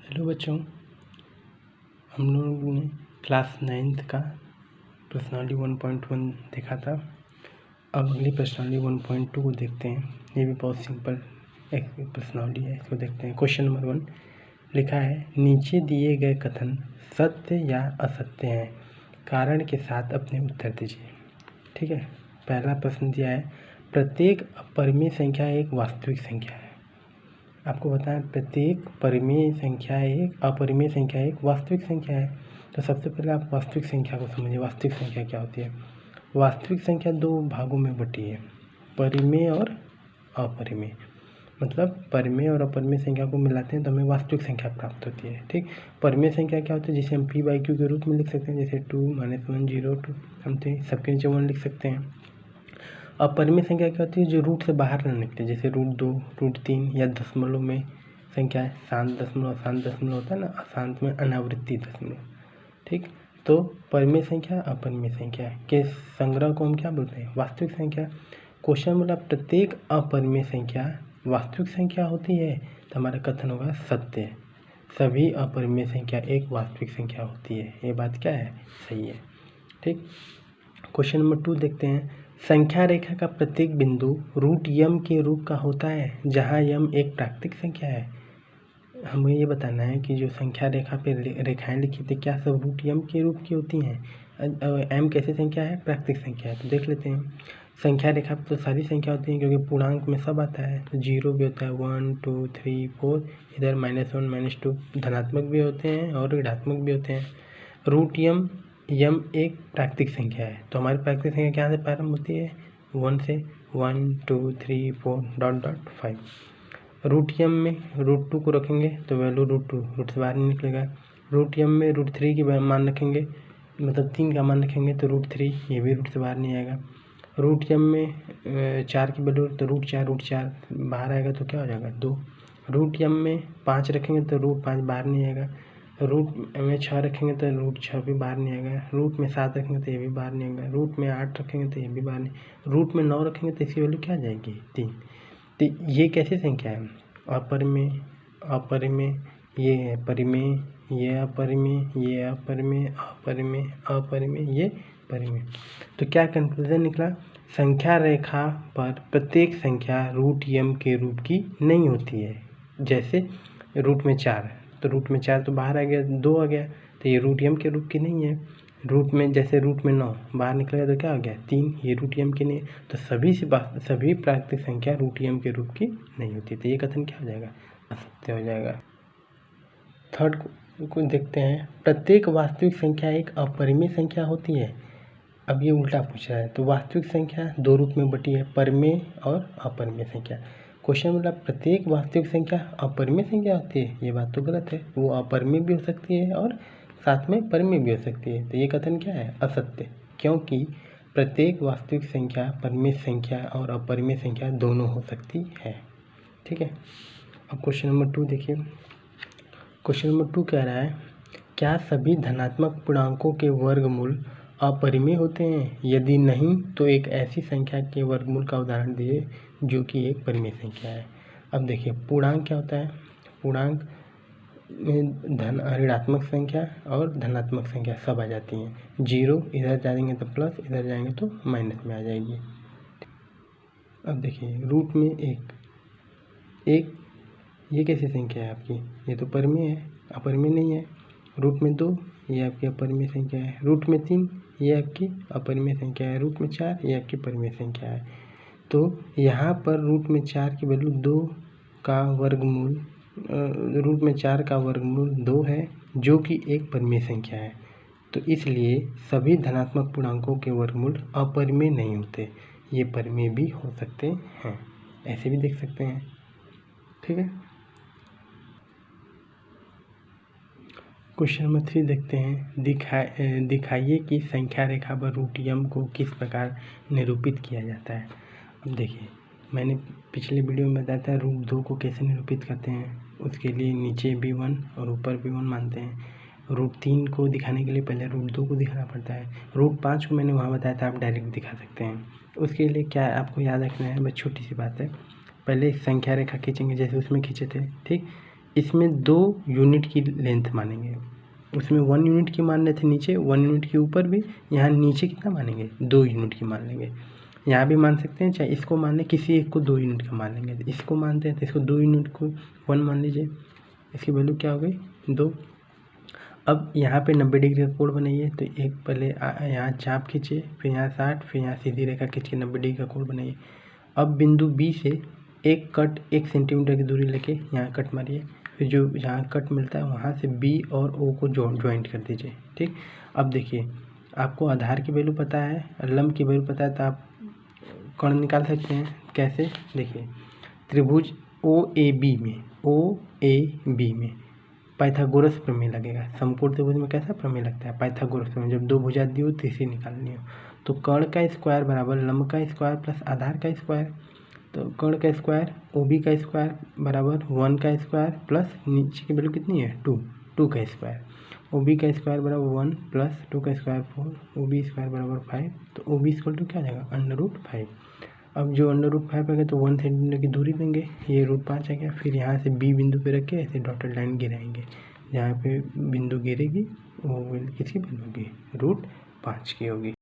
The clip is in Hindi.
हेलो बच्चों, हम लोगों ने क्लास 9th का पर्सनालिटी 1.1 देखा था। अब अगली पर्सनालिटी 1.2 को देखते हैं। ये भी बहुत सिंपल एक पर्सनालिटी है, इसको देखते हैं। क्वेश्चन नंबर 1 लिखा है, नीचे दिए गए कथन सत्य या असत्य हैं, कारण के साथ अपने उत्तर दीजिए। ठीक है, पहला प्रश्न दिया है, प्रत्येक अपरिमेय संख्या एक वास्तविक संख्या है। आपको बताएं, प्रत्येक परिमेय संख्या एक अपरिमेय संख्या एक वास्तविक संख्या है। तो सबसे पहले आप वास्तविक संख्या को समझिए। वास्तविक संख्या क्या होती है? वास्तविक संख्या दो भागों में बटी है, परिमेय और अपरिमेय। मतलब परिमेय और अपरिमेय संख्या को मिलाते हैं तो हमें वास्तविक संख्या प्राप्त होती है। ठीक, परिमेय संख्या क्या होती है? जिसे हम p/q के रूप में लिख सकते हैं, जैसे 2, -1, 0, 2 समथिंग, सबके नीचे 1 लिख सकते हैं। अपरिमेय संख्या क्या होती है? जो रूट से बाहर न निकले, जैसे √2, √3 या दशमलव में संख्या है, शांत दशमलव, अशांत दशमलव होता है ना, अशांत में अनावृत्ति दशमलव। ठीक, तो परिमेय संख्या अपरिमेय संख्या के संग्रह को हम क्या बोलते हैं? वास्तविक संख्या। क्वेश्चन बोला प्रत्येक अपरिमेय संख्या वास्तविक संख्या होती है, तो हमारा कथन होगा सत्य। सभी अपरिमेय संख्या एक वास्तविक संख्या होती है। ये बात क्या है? सही है। ठीक, क्वेश्चन नंबर 2 देखते हैं। संख्या रेखा का प्रत्येक बिंदु √m के रूप का होता है, जहां m एक प्राकृतिक संख्या है। हमें ये बताना है कि जो संख्या रेखा पे रेखाएं लिखी थी, क्या सब √m के रूप की होती हैं? m कैसी संख्या है? प्राकृतिक संख्या है। तो देख लेते हैं। संख्या रेखा पे तो सारी संख्या होती है, क्योंकि पूर्णांक में सब आता है। तो 0 भी होता है, 1, 2, 3, 4, इधर -1, -2 धनात्मक भी होते हैं और ऋणात्मक भी होते हैं। √m एक प्राकृतिक संख्या है, तो हमारी प्राकृतिक संख्या क्या से प्रारंभ होती है? 1 से। 1, 2, 3, 4 ... 5। √m में √2 को रखेंगे तो वैल्यू √2 रूट से बाहर नहीं निकलेगा। √m में √3 की मान रखेंगे, मतलब 3 का मान रखेंगे तो √3, ये भी रूट से बाहर नहीं आएगा। √m में 4 की वैल्यू तो √4 बाहर आएगा तो क्या हो जाएगा? 2। √m में 5 रखेंगे तो √5 बाहर नहीं आएगा। रूट में 6 रखेंगे तो √6 भी बाहर नहीं आएगा। रूट में 7 रखेंगे तो ये भी बाहर नहीं आएगा। रूट में 8 रखेंगे तो ये भी बाहर नहीं। रूट में 9 रखेंगे तो इसकी वैल्यू क्या आ जाएगी? 3। तो ये कैसी संख्या है? अपरिमेय, अपरिमेय, ये है परिमेय, ये अपरिमेय, ये अपरिमेय, अपरिमेय, अपरिमेय, ये परिमेय। तो क्या कंक्लूजन निकला? संख्या रेखा पर प्रत्येक संख्या √m के रूप की नहीं होती है। जैसे रूट में 4, तो रूट में 4 तो बाहर आ गया, 2 आ गया, तो ये √m के रूप की नहीं है। रूट में जैसे रूट में 9 बाहर निकलेगा तो क्या हो गया? 3, ये √m की नहीं है। तो सभी प्राकृतिक संख्या √m के रूप की नहीं होती, तो ये कथन क्या हो जाएगा? असत्य हो जाएगा। थर्ड को देखते हैं, प्रत्येक वास्तविक संख्या एक अपरिमेय संख्या होती है। अब ये उल्टा पूछ रहा है, तो वास्तविक संख्या दो रूप में बटी है, परिमेय और अपरिमेय संख्या। क्वेश्चन मतलब प्रत्येक वास्तविक संख्या अपरिमेय संख्या होती है, ये बात तो गलत है। वो अपरिमेय भी हो सकती है और साथ में परिमेय भी हो सकती है। तो ये कथन क्या है? असत्य, क्योंकि प्रत्येक वास्तविक संख्या परिमेय संख्या और अपरिमेय संख्या दोनों हो सकती है। ठीक है, अब क्वेश्चन नंबर 2 देखिए। क्वेश्चन नंबर 2 कह रहा है, क्या सभी धनात्मक पूर्णांकों के वर्गमूल अपरिमेय होते हैं? यदि नहीं तो एक ऐसी संख्या के वर्गमूल का उदाहरण दिए जो कि एक परिमेय संख्या है। अब देखिए, पूर्णांक क्या होता है? पूर्णांक में ऋणात्मक संख्या और धनात्मक संख्या सब आ जाती हैं। 0 इधर जाएंगे तो प्लस, इधर जाएंगे तो माइनस में आ जाएगी। अब देखिए, रूट में 1 ये कैसी संख्या है आपकी? ये तो परिमेय है, अपरिमेय नहीं है। रूट में 2 ये आपकी अपरिमेय संख्या है। रूट में 3 ये आपकी अपरिमेय संख्या है। रूट में 4 ये आपकी परिमेय संख्या है। तो यहाँ पर रूट में 4 की वैल्यू 2 का वर्गमूल, रूट में 4 का वर्गमूल 2 है, जो कि एक परिमेय संख्या है। तो इसलिए सभी धनात्मक पूर्णांकों के वर्गमूल अपरिमेय नहीं होते, ये परिमेय भी हो सकते हैं। ऐसे भी देख सकते हैं। ठीक है, क्वेश्चन नंबर 3 देखते हैं। दिखाइए कि संख्या रेखा पर √m को किस प्रकार निरूपित किया जाता है। अब देखिए, मैंने पिछले वीडियो में बताया था √2 को कैसे निरूपित करते हैं। उसके लिए नीचे भी 1 और ऊपर भी 1 मानते हैं। √3 को दिखाने के लिए पहले √2 को दिखाना पड़ता है। √5 को मैंने वहाँ बताया था, आप डायरेक्ट दिखा सकते हैं। उसके लिए क्या आपको याद रखना है, बस छोटी सी बात है। पहले संख्या रेखा खींचेंगे, जैसे उसमें खींचे थे। ठीक, इसमें 2 यूनिट की लेंथ मानेंगे, उसमें 1 यूनिट की मान रहे थे नीचे, 1 यूनिट के ऊपर भी, यहाँ नीचे कितना मानेंगे 2 यूनिट की मान लेंगे। यहाँ भी मान सकते हैं, चाहे इसको मान लें, किसी एक को 2 यूनिट का मान लेंगे। तो इसको मानते हैं तो इसको 2 यूनिट को 1 मान लीजिए, इसकी वैल्यू क्या हो गई 2। अब यहाँ पे 90 डिग्री का कोण बनाइए, तो एक पहले यहाँ चाप खींचिए, फिर यहाँ 60, फिर यहाँ सीधी रेखा खींच के 90 डिग्री का कोण बनाइए। अब बिंदु बी से एक कट 1 सेंटीमीटर की दूरी लेके यहाँ कट मारिए, फिर जो जहाँ कट मिलता है वहाँ से बी और ओ को ज्वाइंट कर दीजिए। ठीक, अब देखिए आपको आधार की वैल्यू पता है, लंब की वैल्यू पता है, तो आप कोण निकाल सकते हैं। कैसे, देखिए त्रिभुज ओ ए बी में पाइथागोरस प्रमेय लगेगा। समकोण त्रिभुज में कैसा प्रमेय लगता है, पाइथागोरस प्रमेय। जब 2 भुजा दी हो तीसरी निकालनी हो, तो कर्ण का स्क्वायर बराबर लंब का स्क्वायर प्लस आधार का स्क्वायर। तो कर्ण का स्क्वायर OB का स्क्वायर बराबर 1 का स्क्वायर प्लस नीचे की वैल्यू कितनी है 2 का स्क्वायर। OB का स्क्वायर बराबर 1 प्लस 2 का स्क्वायर 4, OB स्क्वायर बराबर 5। तो OB इक्वल टू क्या आ जाएगा √5। अब जो √5 आ गया तो 1 सेंटीमीटर की दूरी लेंगे, ये √5 आ गया। फिर यहाँ से B बिंदु पे रख के ऐसे डॉटेड लाइन गिराएंगे, जहाँ पे बिंदु गिरेगी वो किसकी बन होगी √5 की होगी।